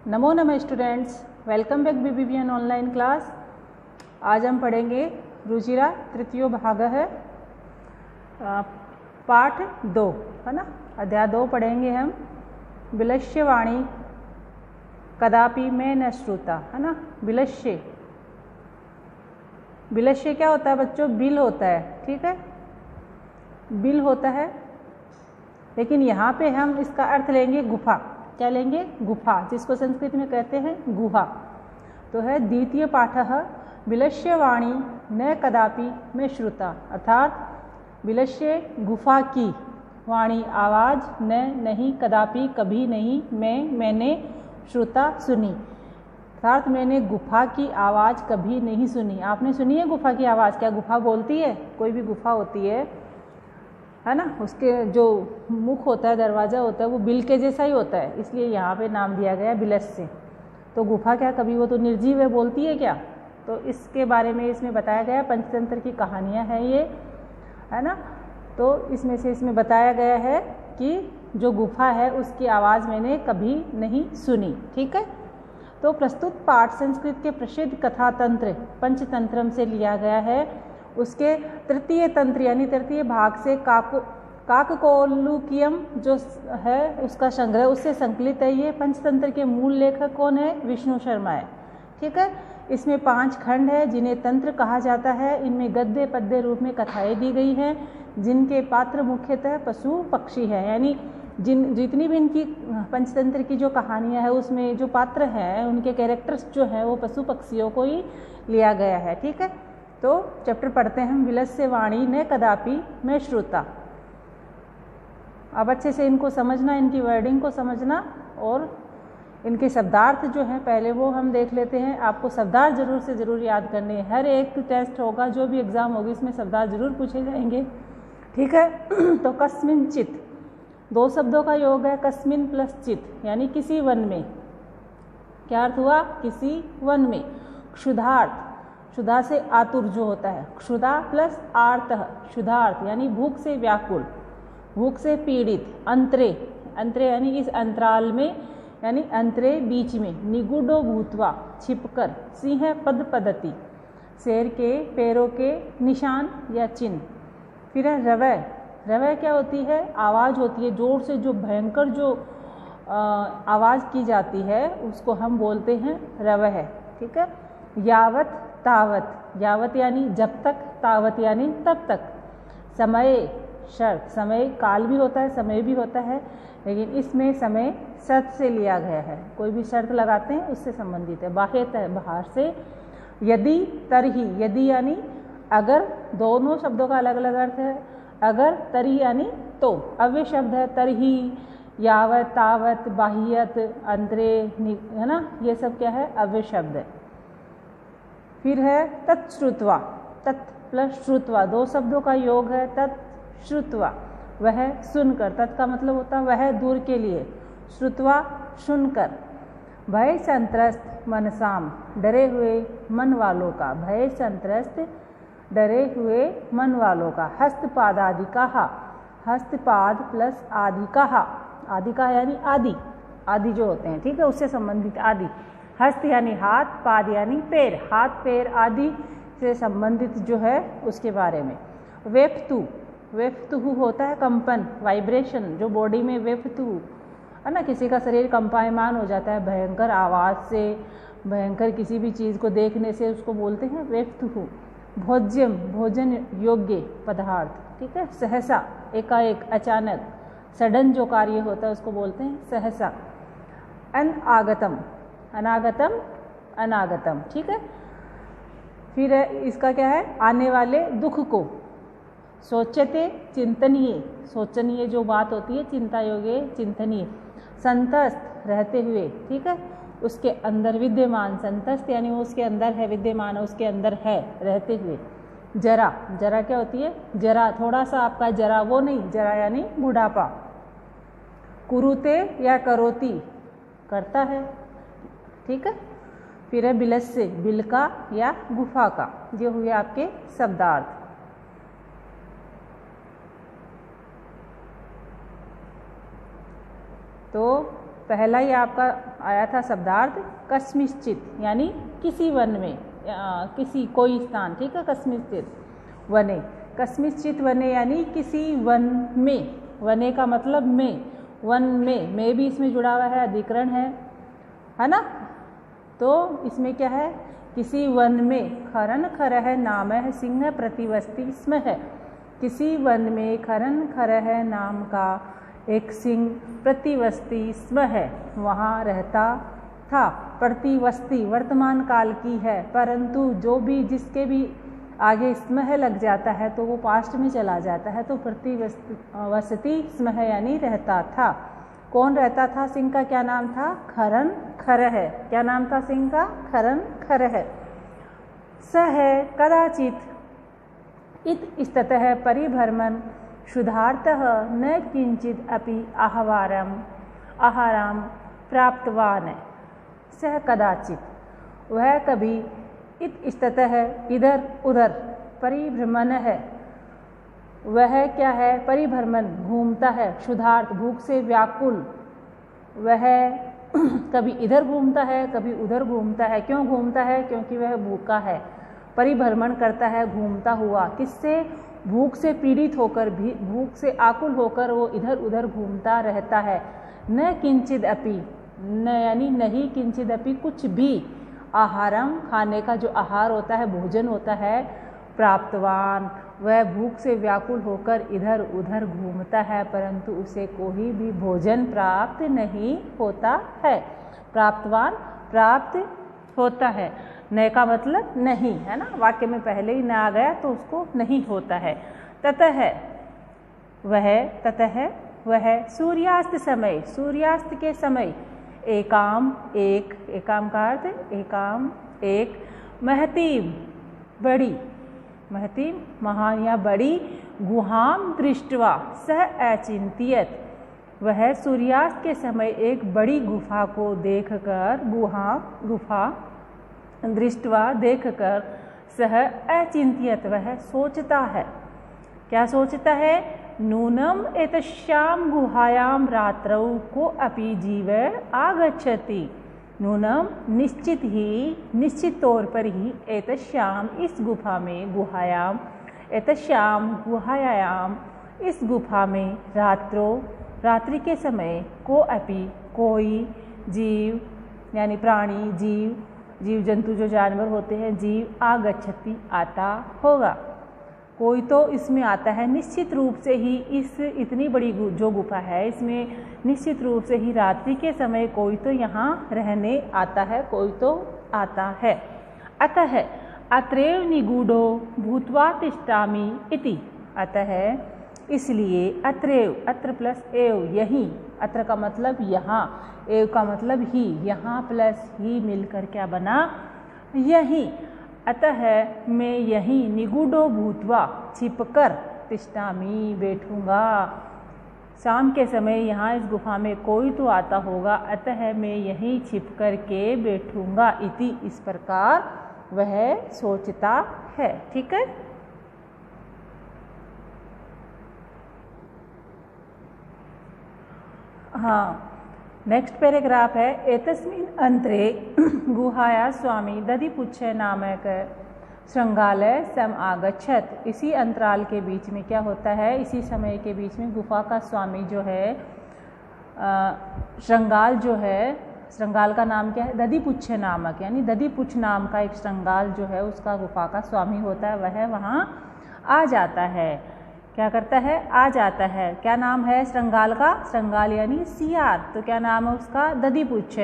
नमो नमः students, welcome back BBVN online class. आज हम पढ़ेंगे रुचिरा तृतीयो भाग है पाठ 2 है ना। अध्याय 2 पढ़ेंगे हम। विलक्ष्यवाणी कदापि मैं न श्रुता है ना। विलक्ष्य क्या होता है बच्चों? बिल होता है, ठीक है, बिल होता है। लेकिन यहाँ पे हम इसका अर्थ लेंगे गुफा। क्या लेंगे? गुफा, जिसको संस्कृत में कहते हैं गुहा। तो है द्वितीय पाठः विलक्ष्यवाणी न कदापि मैं श्रुता, अर्थात विलक्ष्य गुफा की वाणी आवाज़, न नहीं, कदापि कभी नहीं, मैंने श्रुता सुनी, अर्थात मैंने गुफा की आवाज़ कभी नहीं सुनी। आपने सुनी है गुफा की आवाज़? क्या गुफा बोलती है? कोई भी गुफा होती है ना, उसके जो मुख होता है, दरवाज़ा होता है, वो बिल के जैसा ही होता है, इसलिए यहाँ पे नाम दिया गया बिलस्य। तो गुफा क्या कभी वो तो निर्जीव है, बोलती है क्या? तो इसके बारे में इसमें बताया गया। पंचतंत्र की कहानियाँ हैं ये, है ना। तो इसमें से इसमें बताया गया है कि जो गुफा है उसकी आवाज़ मैंने कभी नहीं सुनी, ठीक है। तो प्रस्तुत पाठ संस्कृत के प्रसिद्ध कथा तंत्र पंचतंत्रम से लिया गया है। उसके तृतीय तंत्र यानी तृतीय भाग से काककोलुकियम जो है उसका संग्रह, उससे संकलित है ये। पंचतंत्र के मूल लेखक कौन है? विष्णु शर्मा है, ठीक है। इसमें 5 खंड है जिन्हें तंत्र कहा जाता है। इनमें गद्य पद्य रूप में कथाएं दी गई हैं, जिनके पात्र मुख्यतः पशु पक्षी हैं। यानी जितनी भी इनकी पंचतंत्र की जो कहानियाँ हैं उसमें जो पात्र हैं, उनके कैरेक्टर्स जो हैं वो पशु पक्षियों को ही लिया गया है, ठीक है। तो चैप्टर पढ़ते हैं हम। विलक्ष्यवाणी न कदापि मैं श्रुता। अब अच्छे से इनको समझना, इनकी वर्डिंग को समझना और इनके शब्दार्थ जो हैं पहले वो हम देख लेते हैं। आपको शब्दार्थ जरूर से ज़रूर याद करने हैं। हर एक टेस्ट होगा, जो भी एग्ज़ाम होगी, इसमें शब्दार्थ जरूर पूछे जाएंगे, ठीक है। तो कस्मिन चित 2 शब्दों का योग है, कस्मिन प्लस चित, यानी किसी वन में। क्या अर्थ हुआ? किसी वन में। क्षुधार्थ, क्षुधा से आतुर जो होता है, क्षुधा प्लस आर्त, क्षुधार्थ यानी भूख से व्याकुल, भूख से पीड़ित। अंतरे, अंतरे यानी इस अंतराल में, यानी अंतरे बीच में। निगूढ़ो भूतवा, छिपकर। सिंह पद पदति, शेर के पैरों के निशान या चिन्ह। फिर है रवय, रवय क्या होती है? आवाज़ होती है, जोर से जो भयंकर जो आवाज़ की जाती है उसको हम बोलते हैं रवय, ठीक है। यावत तावत, यावत यानी जब तक, तावत यानी तब तक। समय शर्त, समय काल भी होता है, समय भी होता है, लेकिन इसमें समय शर्त से लिया गया है। कोई भी शर्त लगाते हैं उससे संबंधित है। बाह्यत है, बाहर से। यदि तरही, यदि यानी अगर, दोनों शब्दों का अलग अलग अर्थ है। अगर, तरी यानी तो। अव्यय शब्द है तरही, यावत, तावत, बाह्यत, अंतरे, है ना, ये सब क्या है? अव्यय शब्द है। फिर है तत्श्रुत्वा, तत् प्लस श्रुत्वा, 2 शब्दों का योग है। तत्श्रुत्वा, वह सुनकर। तत् का मतलब होता है वह, दूर के लिए। श्रुत्वा सुनकर। भय संत्रस्त मनसाम, डरे हुए मन वालों का। भय संत्रस्त डरे हुए मन वालों का। हस्तपाद आदि कहा, हस्तपाद प्लस आदि कहा, आदि का यानी आदि, आदि जो होते हैं, ठीक है, उससे संबंधित आदि। हस्त यानी हाथ, पाद यानी पैर, हाथ पैर आदि से संबंधित जो है उसके बारे में। वेफ्तु, वेफ्तु होता है कंपन, वाइब्रेशन, जो बॉडी में वेफ्तु है ना, किसी का शरीर कंपायमान हो जाता है भयंकर आवाज़ से, भयंकर किसी भी चीज़ को देखने से, उसको बोलते हैं वेफ्तु। भोज्यम, भोजन योग्य पदार्थ, ठीक है। सहसा, एकाएक, अचानक, सडन जो कार्य होता है उसको बोलते हैं सहसा। अनागतम, अनागतम, अनागतम, ठीक है। फिर इसका क्या है? आने वाले दुख को। सोचते, चिंतनीय, सोचनीय जो बात होती है, चिंता योग्य, चिंतनीय। संतस्त, रहते हुए, ठीक है, उसके अंदर विद्यमान। संतस्त यानी वो उसके अंदर है, विद्यमान है, उसके अंदर है, रहते हुए। जरा, जरा क्या होती है? जरा, थोड़ा सा आपका जरा, वो नहीं, जरा यानी बुढ़ापा। कुरुते या करोती, करता है, ठीक है। फिर है बिलस्य, बिल का या गुफा का। ये हुए आपके शब्दार्थ। तो पहला ही आपका आया था शब्दार्थ कस्मिश्चित, यानी किसी वन में, किसी कोई स्थान, ठीक है। कस्मिश्चित वने, कस्मिश्चित वने यानी किसी वन में, वने का मतलब में, वन में भी इसमें जुड़ा हुआ है, अधिकरण है ना। तो इसमें क्या है, किसी वन में, खरन खरह नाम है सिंह प्रतिवस्ती स्म है, किसी वन में खरन खरह नाम का एक सिंह प्रतिवस्ती स्म है, वहाँ रहता था। प्रतिवस्ती वर्तमान काल की है, परंतु जो भी जिसके भी आगे स्मह लग जाता है तो वो पास्ट में चला जाता है, तो प्रतिवस्ती स्मह यानी रहता था। कौन रहता था? सिंह का क्या नाम था? खरन खरह। क्या नाम था सिंह का? खरन खरह। सह कदाचित इत स्ततः परिभ्रमण शुद्धार्थः न किंचित अपि आहाराम प्राप्तवान। सह कदाचित, वह कभी इत स्ततः इधर उधर, परिभ्रमण है, वह क्या है? परिभ्रमण, घूमता है, क्षुधार्त भूख से व्याकुल, वह कभी इधर घूमता है कभी उधर घूमता है। क्यों घूमता है? क्योंकि वह भूखा है। परिभ्रमण करता है घूमता हुआ, किससे? भूख से पीड़ित होकर, भी भूख से आकुल होकर वो इधर उधर घूमता रहता है। न किंचिद अपि, न यानी नहीं, किंचिद अपि कुछ भी, आहारम खाने का जो आहार होता है, भोजन होता है, प्राप्तवान वह भूख से व्याकुल होकर इधर उधर घूमता है, परंतु उसे कोई भी भोजन प्राप्त नहीं होता है। प्राप्तवान प्राप्त होता है, न का मतलब नहीं, है ना। वाक्य में पहले ही न आ गया तो उसको नहीं होता है। ततः वह सूर्यास्त समय, सूर्यास्त के समय एकाम का अर्थ एकाम एक, महतीम बड़ी, महतीम महान या बड़ी, गुहाम दृष्टवा सह अचिंत्यत, वह सूर्यास्त के समय एक बड़ी गुफा को देखकर, गुफा दृष्टवा देखकर, सह अचिंत्यत वह सोचता है। क्या सोचता है? नूनम एतस्याम गुहायाम रात्रौ को अपि जीव आगच्छति। नूनम निश्चित तौर पर ही, एतस्याम इस गुफा में, गुहायाम एतस्याम गुहायाम इस गुफा में, रात्रि के समय, को अपि कोई, जीव यानी प्राणी, जीव जंतु जो जानवर होते हैं, जीव, आगच्छति आता होगा, कोई तो इसमें आता है। निश्चित रूप से ही इस इतनी बड़ी जो गुफा है, इसमें निश्चित रूप से ही रात्रि के समय कोई तो यहाँ रहने आता है, कोई तो आता है। अतः अत्रैव निगूढ़ो भूत्वा तिष्ठामि इति, अतः इसलिए, अत्रैव, अत्र प्लस एव, यही, अत्र का मतलब यहाँ, एव का मतलब ही, यहाँ प्लस ही मिलकर क्या बना? यही। अतः मैं यहीं निगूढ़ो भूत्वा, छिपकर, तिष्ठामि बैठूंगा, शाम के समय यहाँ इस गुफा में कोई तो आता होगा, अतः मैं यहीं छिप कर के बैठूंगा, इति इस प्रकार वह सोचता है। ठीक है। हाँ, नेक्स्ट पैराग्राफ है। एतस्मिन् अंतरे गुहाया स्वामी दधिपुच्छ नामक श्रृंगालय सम आगच्छत। इसी अंतराल के बीच में क्या होता है? इसी समय के बीच में गुफा का स्वामी जो है, श्रृंगाल जो है, श्रृंगाल का नाम क्या है? दधिपुच्छ नामक, यानी दधिपुच्छ नाम का एक श्रृंगाल जो है, उसका गुफा का स्वामी होता है, वह वहाँ आ जाता है। क्या करता है? आ जाता है। क्या नाम है श्रृंगाल का? श्रृंगाल यानी सियार, तो क्या नाम है उसका? दधिपुच्छ।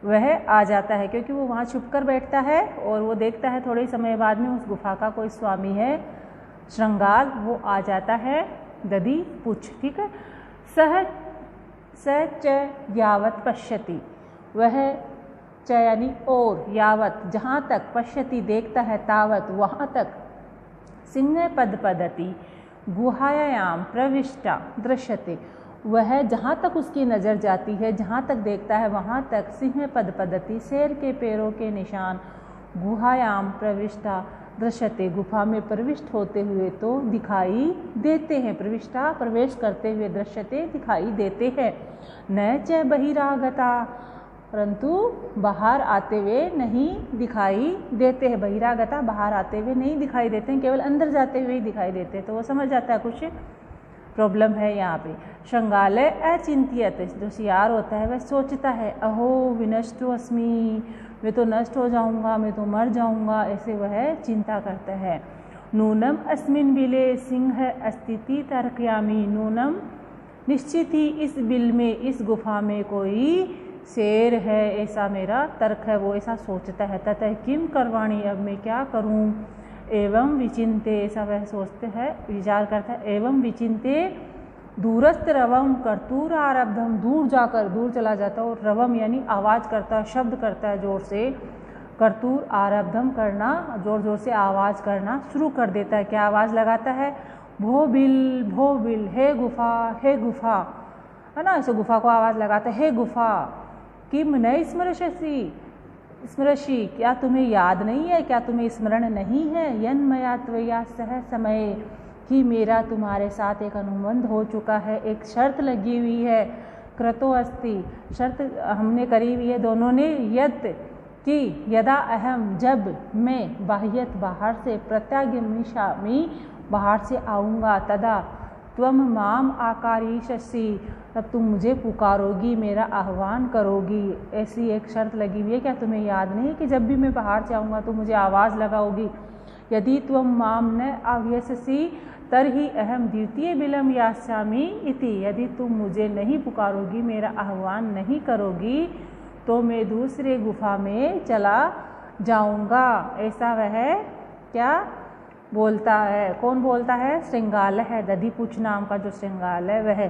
वह आ जाता है क्योंकि वो वहाँ छुप कर बैठता है और वो देखता है थोड़े समय बाद में उस गुफा का कोई स्वामी है श्रृंगाल, वो आ जाता है दधिपुच्छ। ठीक है। स च यावत पश्यति, वह च यानी और, यावत जहाँ तक, पश्यति देखता है, तावत वहाँ तक, सिंह पदपदति गुहायाम प्रविष्टा दृश्यते, वह जहाँ तक उसकी नज़र जाती है, जहाँ तक देखता है वहाँ तक, सिंह पदपदति शेर के पैरों के निशान, गुहायाम प्रविष्टा दृश्यते, गुफा में प्रविष्ट होते हुए तो दिखाई देते हैं, प्रविष्टा प्रवेश करते हुए दृश्यते दिखाई देते हैं। न च बहिरागता, परंतु बाहर आते हुए नहीं दिखाई देते हैं। बहिरागता बाहर आते हुए नहीं दिखाई देते हैं, केवल अंदर जाते हुए ही दिखाई देते हैं। तो वो समझ जाता है कुछ प्रॉब्लम है यहाँ पे। श्रृंगालय अचिंत्यत, जो सियार होता है वह सोचता है, अहो विनष्टो अस्मि, मैं तो नष्ट हो जाऊंगा, मैं तो मर जाऊंगा, ऐसे वह चिंता करता है। नूनम अस्मिन बिले सिंह अस्तिति तर्कयामी, नूनम निश्चित ही इस बिल में, इस गुफा में कोई शेर है, ऐसा मेरा तर्क है, वो ऐसा सोचता है। ततः किम करवाणी, अब मैं क्या करूं। एवं विचिंते, ऐसा वह सोचते हैं, विचार करता है। एवं विचिंते दूरस्थ रवम कर्तूर आरब्धम, दूर जाकर, दूर चला जाता है और रवम यानी आवाज़ करता है, शब्द करता है जोर से। कर्तूर आरब्धम करना, जोर जोर से आवाज़ करना शुरू कर देता है। क्या आवाज़ लगाता है, भो बिल, हे गुफा, हे गुफा, है ना, ऐसे गुफा को आवाज़ लगाता है, हे गुफा। किम न स्मरशी, क्या तुम्हें याद नहीं है, क्या तुम्हें स्मरण नहीं है। यन्मया त्वया सह समय, कि मेरा तुम्हारे साथ एक अनुबंध हो चुका है, एक शर्त लगी हुई है। कृतो अस्ति, शर्त हमने करी हुई है दोनों ने। यत कि यदा अहम, जब मैं बाह्यत बाहर से, प्रत्यागमिष्यामि बाहर से आऊँगा, तदा त्वम माम आकारीष्यसि, तब तुम मुझे पुकारोगी, मेरा आह्वान करोगी। ऐसी एक शर्त लगी हुई है। क्या तुम्हें याद नहीं कि जब भी मैं बाहर से आऊँगा तो मुझे आवाज़ लगाओगी। यदि त्वम माम न आह्वयसि तर्हि अहम द्वितीय बिलम यास्यामि इति, यदि तुम मुझे नहीं पुकारोगी, मेरा आह्वान नहीं करोगी, तो मैं दूसरे गुफा में चला जाऊँगा। ऐसा वह क्या बोलता है। कौन बोलता है, श्रृंगालय है, दधिपुच्छ नाम का जो श्रृंगालय वह।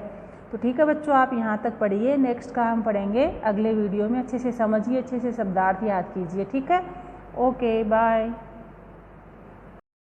तो ठीक है बच्चों, आप यहाँ तक पढ़िए। नेक्स्ट का हम पढ़ेंगे अगले वीडियो में। अच्छे से समझिए, अच्छे से शब्दार्थ याद कीजिए। ठीक है, ओके बाय।